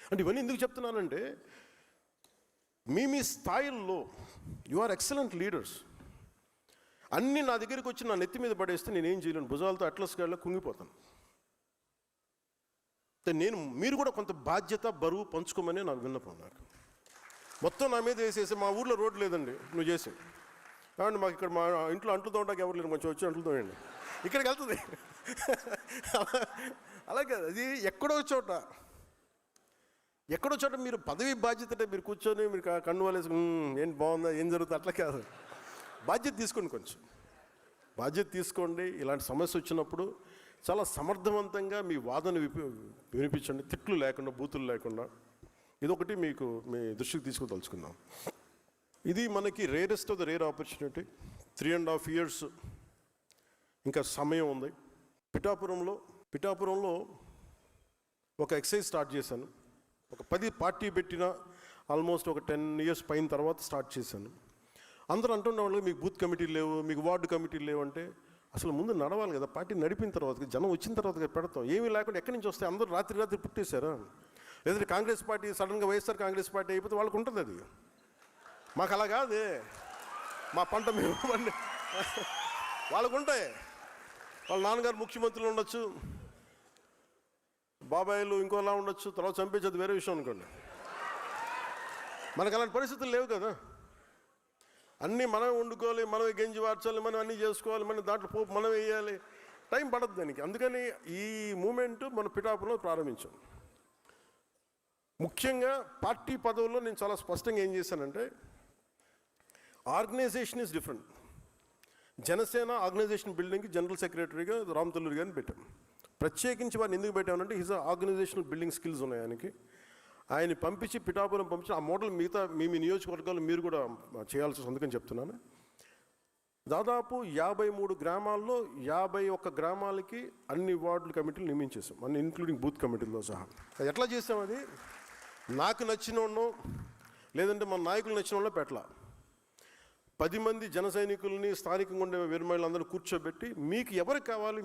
అంటే ఇవన్నీ ఎందుకు చెప్తున్నానంటే, మీ స్థాయిల్లో యు ఆర్ ఎక్సలెంట్ లీడర్స్. అన్నీ నా దగ్గరికి వచ్చి నా నెత్తి మీద పడేస్తే నేనేం చేయలేను, భుజాలతో అట్లస్ గాడిలో కుంగిపోతాను. మీరు కూడా కొంత బాధ్యత బరువు పంచుకోమని నాకు విన్నపం. నాకు మొత్తం నా మీద వేసేసి, మా ఊర్లో రోడ్డు లేదండి నువ్వు చేసి కాబట్టి మాకు ఇక్కడ మా ఇంట్లో అంట్లు తోటానికి ఎవరు లేరు, కొంచెం వచ్చి అంట్లు తోయండి, ఇక్కడికి వెళ్తుంది. అలాగే అది ఎక్కడో చోట మీరు పదవి బాధ్యత అంటే మీరు కూర్చొని మీరు కన్ను వాళ్ళేసి ఏంటి బాగుందా ఏం జరుగుతుంది అట్లా కాదు. బాధ్యత తీసుకోండి, కొంచెం బాధ్యత తీసుకోండి. ఇలాంటి సమస్య వచ్చినప్పుడు చాలా సమర్థవంతంగా మీ వాదన వినిపించండి, తిట్లు లేకుండా, బూతులు లేకుండా. ఇదొకటి మీకు మీ దృష్టికి తీసుకుతలుచుకుందాం. ఇది మనకి rarest of the rare opportunity. 3.5 years ఇంకా సమయం ఉంది. పిఠాపురంలో ఒక ఎక్సైజ్ స్టార్ట్ చేశాను. ఒక 10 పార్టీ పెట్టిన ఆల్మోస్ట్ ఒక 10 years పైన తర్వాత స్టార్ట్ చేశాను. అందరూ అంటున్న వాళ్ళు మీకు బూత్ కమిటీలు లేవు, మీకు వార్డు కమిటీలు లేవు అంటే, అసలు ముందు నడవాలి కదా. పార్టీ నడిపిన తర్వాత, జనం వచ్చిన తర్వాత పెడతాం. ఏమీ లేకుండా ఎక్కడి నుంచి వస్తాయి? అందరూ రాత్రి పుట్టేశారా? లేదంటే కాంగ్రెస్ పార్టీ సడన్గా వైఎస్ఆర్ కాంగ్రెస్ పార్టీ అయిపోతే వాళ్ళకు ఉంటుంది అది. మాకు అలా కాదే, మా పంట మేము వాళ్ళకు ఉంటాయి. వాళ్ళ నాన్నగారు ముఖ్యమంత్రులు ఉండొచ్చు, బాబాయిలు ఇంకోలా ఉండొచ్చు, తర్వాత చంపేసేది వేరే విషయం అనుకోండి. మనకు అలాంటి పరిస్థితులు లేవు కదా. అన్నీ మనమే వండుకోవాలి, మనమే గంజి వార్చాలి, మనం అన్నీ చేసుకోవాలి, మనం దాంట్లో పోపు మనం వేయాలి, టైం పడదు దానికి. అందుకని ఈ మూమెంట్ మనం పిఠాపురంలో ప్రారంభించాం. ముఖ్యంగా పార్టీ పదవుల్లో నేను చాలా స్పష్టంగా ఏం చేశానంటే, organisation is different. Janasena organisation బిల్డింగ్కి జనరల్ సెక్రటరీగా రామతల్లూరి గారిని పెట్టాం. ప్రత్యేకించి వారిని ఎందుకు పెట్టామంటే, హిజ్ ఆర్గనైజేషనల్ బిల్డింగ్ స్కిల్స్ ఉన్నాయి ఆయనకి. ఆయన పంపించి పిఠాపురం పంపించి ఆ మోడల్ మిగతా మీ నియోజకవర్గాలు మీరు కూడా చేయాల్సి అందుకని చెప్తున్నాను. దాదాపు 53 గ్రామాల్లో 51 గ్రామాలకి అన్ని వార్డుల కమిటీలు నియమించేసాం, అన్ని ఇంక్లూడింగ్ బూత్ కమిటీలతో సహా. ఎట్లా చేసాం? అది నాకు నచ్చిన వాళ్ళను, లేదంటే మన నాయకులు నచ్చిన వాళ్ళో పెట్టలా. 10 మంది జన సైనికుల్ని, స్థానికంగా ఉండే వీరమహిళలందరూ కూర్చోబెట్టి, మీకు ఎవరికి కావాలి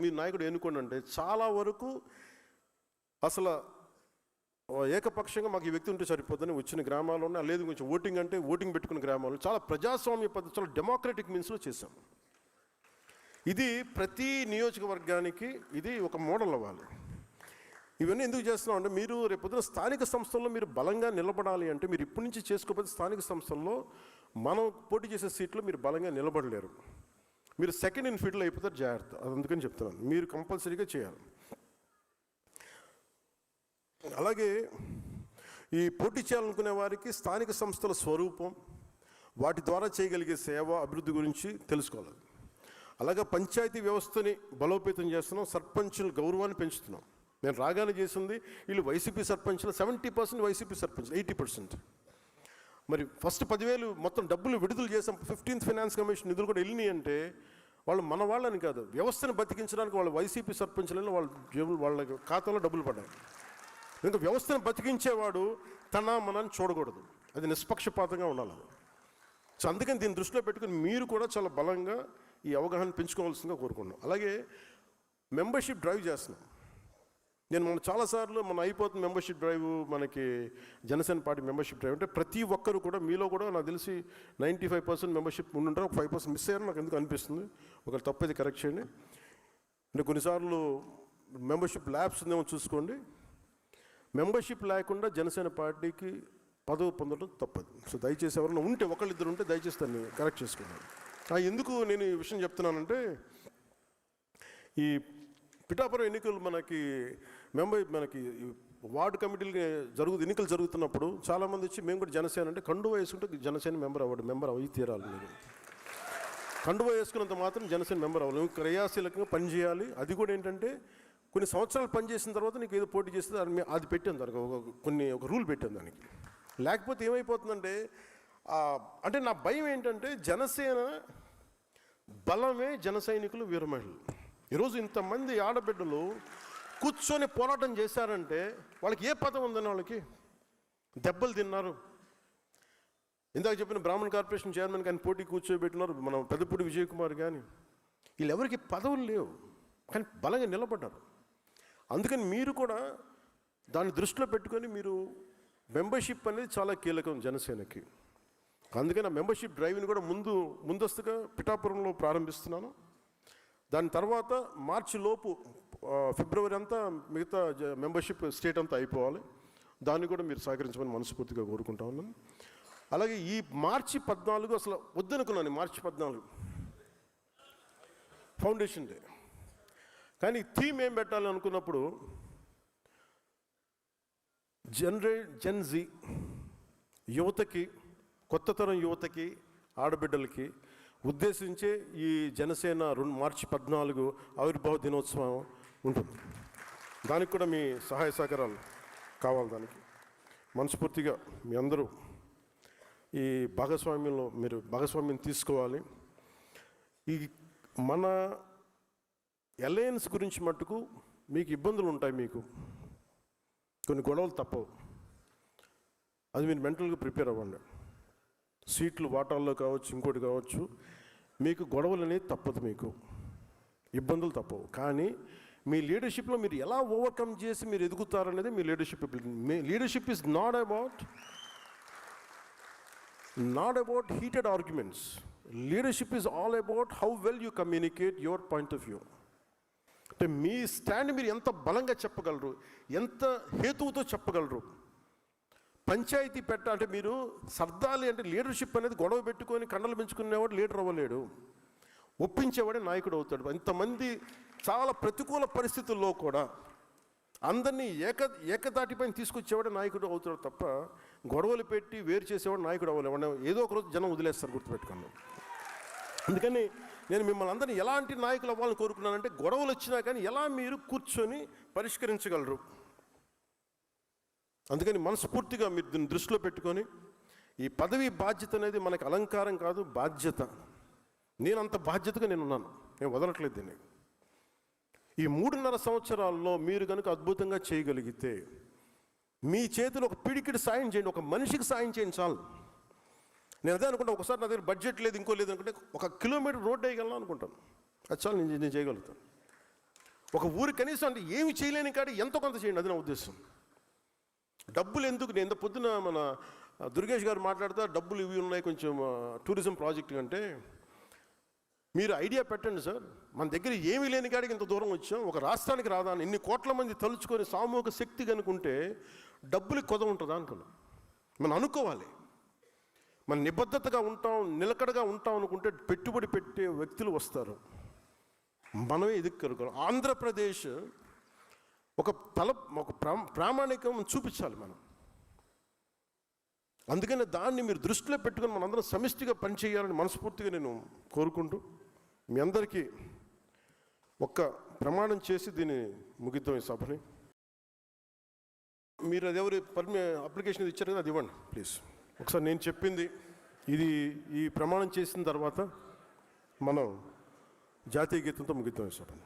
మీ నాయకుడు ఎన్నుకోండి అంటే, చాలా వరకు అసలు ఏకపక్షంగా మాకు ఈ వ్యక్తి ఉంటే సరిపోతుందని వచ్చిన గ్రామాల్లో ఉన్నాయి. లేదు కొంచెం ఓటింగ్ అంటే ఓటింగ్ పెట్టుకున్న గ్రామాల్లో చాలా ప్రజాస్వామ్య పద్ధతి, చాలా డెమోక్రటిక్ మీన్స్లో చేశాం. ఇది ప్రతి నియోజకవర్గానికి ఇది ఒక మోడల్ అవ్వాలి. ఇవన్నీ ఎందుకు చేస్తున్నాం అంటే, మీరు రేపొద్దున స్థానిక సంస్థల్లో మీరు బలంగా నిలబడాలి అంటే, మీరు ఇప్పటి నుంచి చేసుకోకపోతే స్థానిక సంస్థల్లో మనం పోటీ చేసే సీట్లు మీరు బలంగా నిలబడలేరు. మీరు సెకండ్ ఇన్ ఫీల్డ్లో అయిపోతారు, జాగ్రత్త. అది అందుకని చెప్తున్నాను, మీరు కంపల్సరీగా చేయాలి. అలాగే ఈ పోటీ చేయాలనుకునే వారికి స్థానిక సంస్థల స్వరూపం, వాటి ద్వారా చేయగలిగే సేవ, అభివృద్ధి గురించి తెలుసుకోవాలి. అలాగే పంచాయతీ వ్యవస్థని బలోపేతం చేస్తున్నాం, సర్పంచుల గౌరవాన్ని పెంచుతున్నాం. నేను రాగానే చేసింది, వీళ్ళు వైసీపీ సర్పంచ్లు 70% వైసీపీ సర్పంచ్, 80%. మరి ఫస్ట్ 10,000 మొత్తం డబ్బులు విడుదల చేసాం. 15th ఫైనాన్స్ కమిషన్ నిధులు కూడా వెళ్ళినాయి అంటే, వాళ్ళు మన వాళ్ళని కాదు, వ్యవస్థను బతికించడానికి వాళ్ళ వైసీపీ సర్పంచ్లను వాళ్ళ ఖాతాలో డబ్బులు పడ్డాయి. ఇంకా వ్యవస్థను బతికించేవాడు మనని చూడకూడదు, అది నిష్పక్షపాతంగా ఉండాలి. సో అందుకని దీన్ని దృష్టిలో పెట్టుకుని మీరు కూడా చాలా బలంగా ఈ అవగాహన పెంచుకోవాల్సిందిగా కోరుకున్నాం. అలాగే మెంబర్షిప్ డ్రైవ్ చేస్తున్నాం. నేను మన చాలాసార్లు అయిపోతుంది మెంబర్షిప్ డ్రైవ్, మనకి జనసేన పార్టీ మెంబర్షిప్ డ్రైవ్ అంటే, ప్రతి ఒక్కరు కూడా మీలో కూడా నాకు తెలిసి 95% మెంబర్షిప్ ఉండుంటారు, ఒక 5% మిస్ అయ్యారు నాకు ఎందుకు అనిపిస్తుంది. ఒకరు తప్పది కరెక్ట్ చేయండి. అంటే కొన్నిసార్లు మెంబర్షిప్ ల్యాబ్స్ ఉందేమో చూసుకోండి. మెంబర్షిప్ లేకుండా జనసేన పార్టీకి పదవి పొందడం తప్పదు. సో దయచేసి ఎవరైనా ఉంటే, ఒకళ్ళిద్దరు ఉంటే దయచేసి దాన్ని కరెక్ట్ చేసుకున్నాను. ఎందుకు నేను ఈ విషయం చెప్తున్నానంటే, ఈ పిఠాపురం ఎన్నికలు మనకి వార్డు కమిటీలు ఎన్నికలు జరుగుతున్నప్పుడు చాలామంది వచ్చి, మేము కూడా జనసేన అంటే, కండువా వేసుకుంటే జనసేన మెంబర్ అవి తీరాలి. మీరు కండువా వేసుకున్నంత మాత్రం జనసేన మెంబర్ అవ్వాలి. నువ్వు క్రియాశీలకంగా పనిచేయాలి. అది కూడా ఏంటంటే, కొన్ని సంవత్సరాలు పనిచేసిన తర్వాత నీకు ఏదో పోటీ చేస్తే అది పెట్టాను దానికి ఒక రూల్ పెట్టాను దానికి. లేకపోతే ఏమైపోతుందంటే, అంటే నా భయం ఏంటంటే, జనసేన బలమే జన సైనికులు, వీరమహిళలు. ఈరోజు ఇంతమంది ఆడబిడ్డలు కూర్చొని పోరాటం చేశారంటే వాళ్ళకి ఏ పదం ఉందని, వాళ్ళకి దెబ్బలు తిన్నారు. ఇందాక చెప్పిన బ్రాహ్మణ్ కార్పొరేషన్ చైర్మన్ కానీ పోటీ కూర్చోబెట్టినారు, మనం పెద్దపూడి విజయ్ కుమార్ కానీ, వీళ్ళెవరికి పదవులు లేవు కానీ బలంగా నిలబడ్డారు. అందుకని మీరు కూడా దాన్ని దృష్టిలో పెట్టుకొని మీరు మెంబర్షిప్ అనేది చాలా కీలకం జనసేనకి. అందుకని ఆ మెంబర్షిప్ డ్రైవ్ని కూడా ముందస్తుగా పిఠాపురంలో ప్రారంభిస్తున్నాను. దాని తర్వాత మార్చి లోపు ఫిబ్రవరి అంతా మిగతా మెంబర్షిప్ స్టేట్ అంతా అయిపోవాలి. దాన్ని కూడా మీరు సహకరించమని మనస్ఫూర్తిగా కోరుకుంటా ఉన్నాను. అలాగే ఈ మార్చి 14 అసలు వద్దనుకున్నాను, మార్చి 14 ఫౌండేషన్ డే. కానీ థీమ్ ఏం పెట్టాలి అనుకున్నప్పుడు జెన్ జీ యువతకి, కొత్త తరం యువతకి, ఆడబిడ్డలకి ఉద్దేశించే ఈ జనసేన మార్చి 14 ఆవిర్భావ దినోత్సవం ఉంటుంది. దానికి కూడా మీ సహాయ సహకారాలు కావాలి. దానికి మనస్ఫూర్తిగా మీ అందరూ ఈ భాగస్వామ్యంలో మీరు భాగస్వామ్యం తీసుకోవాలి. ఈ మన అలయన్స్ గురించి మట్టుకు మీకు ఇబ్బందులు ఉంటాయి, మీకు కొన్ని గొడవలు తప్పవు. అది మీరు మెంటల్గా ప్రిపేర్ అవ్వండి. సీట్లు వాటాల్లో కావచ్చు, ఇంకోటి కావచ్చు, మీకు గొడవలు అనేది తప్పదు, మీకు ఇబ్బందులు తప్పవు. కానీ మీ లీడర్షిప్లో మీరు ఎలా ఓవర్కమ్ చేసి మీరు ఎదుగుతారనేది మీ లీడర్షిప్. మీ leadership is not about heated arguments. Leadership is all about how well you communicate your point of view. అంటే మీ స్టాండ్ మీరు ఎంత బలంగా చెప్పగలరు, ఎంత హేతువుతో చెప్పగలరు. పంచాయతీ అంటే మీరు సర్దాలి అంటే లీడర్షిప్ అనేది గొడవ పెట్టుకొని కండలు పెంచుకునేవాడు లీడర్ అవ్వలేడు, ఒప్పించేవాడే నాయకుడు అవుతాడు. ఇంతమంది చాలా ప్రతికూల పరిస్థితుల్లో కూడా అందరినీ ఏకతాటిపైన తీసుకొచ్చేవాడే నాయకుడు అవుతాడు తప్ప గొడవలు పెట్టి వేరు చేసేవాడు నాయకుడు అవ్వలేవాడు. ఏదో ఒక రోజు జనం వదిలేస్తారు, గుర్తుపెట్టుకున్నాం. అందుకని నేను మిమ్మల్ని అందరినీ ఎలాంటి నాయకులు అవ్వాలని కోరుకున్నానంటే, గొడవలు వచ్చినా కానీ ఎలా మీరు కూర్చొని పరిష్కరించగలరు. అందుకని మనస్ఫూర్తిగా మీరు దీన్ని దృష్టిలో పెట్టుకొని, ఈ పదవి బాధ్యత అనేది మనకి అలంకారం కాదు, బాధ్యత. నేను అంత బాధ్యతగా నేనున్నాను, నేను వదలట్లేదు దీన్ని. ఈ 3.5 సంవత్సరాల్లో మీరు కనుక అద్భుతంగా చేయగలిగితే, మీ చేతిలో ఒక పిడికిడి సాయం చేయండి, ఒక మనిషికి సాయం చేయండి చాలు. నేను అదే అనుకుంటా, ఒకసారి నా దగ్గర బడ్జెట్ లేదు, ఇంకో లేదు అనుకుంటే 1 కిలోమీటర్ రోడ్డు వేయగలను అనుకుంటాను, అది చాలు, నేను చేయగలుగుతాను. ఒక ఊరు కనీసం అంటే ఏమి చేయలేని కాడి ఎంతో కొంత చేయండి, అది నా ఉద్దేశం. డబ్బులు ఎందుకు? నేను పొద్దున మన దుర్గేష్ గారు మాట్లాడుతూ డబ్బులు ఇవి ఉన్నాయి కొంచెం టూరిజం ప్రాజెక్ట్ అంటే, మీరు ఐడియా పెట్టండి సార్, మన దగ్గర ఏమీ లేని కాడికి ఇంత దూరం వచ్చాం, ఒక రాష్ట్రానికి రాదా, ఇన్ని కోట్ల మంది తలుచుకొని సామూహిక శక్తి కనుకుంటే డబ్బులకి కొద ఉంటుందా అనుకున్నాం. మనం అనుకోవాలి, మన నిబద్ధతగా ఉంటాం, నిలకడగా ఉంటాం అనుకుంటే పెట్టుబడి పెట్టే వ్యక్తులు వస్తారు, మనమే ఎదుర్కొరుకోవాలి. ఆంధ్రప్రదేశ్ ఒక ప్రామాణికం చూపించాలి మనం. అందుకని దాన్ని మీరు దృష్టిలో పెట్టుకొని మనందరం సమిష్టిగా పనిచేయాలని మనస్ఫూర్తిగా నేను కోరుకుంటూ, మీ అందరికీ ఒక్క ప్రమాణం చేసి దీన్ని ముగిద్దాం ఈ సభని. మీరు అది ఎవరి అప్లికేషన్ ఇచ్చారు కదా, అది ఇవ్వండి ప్లీజ్. ఒకసారి నేను చెప్పింది ఇది, ఈ ప్రమాణం చేసిన తర్వాత మనం జాతీయ గీతంతో ముగిద్దాం ఈ సభని.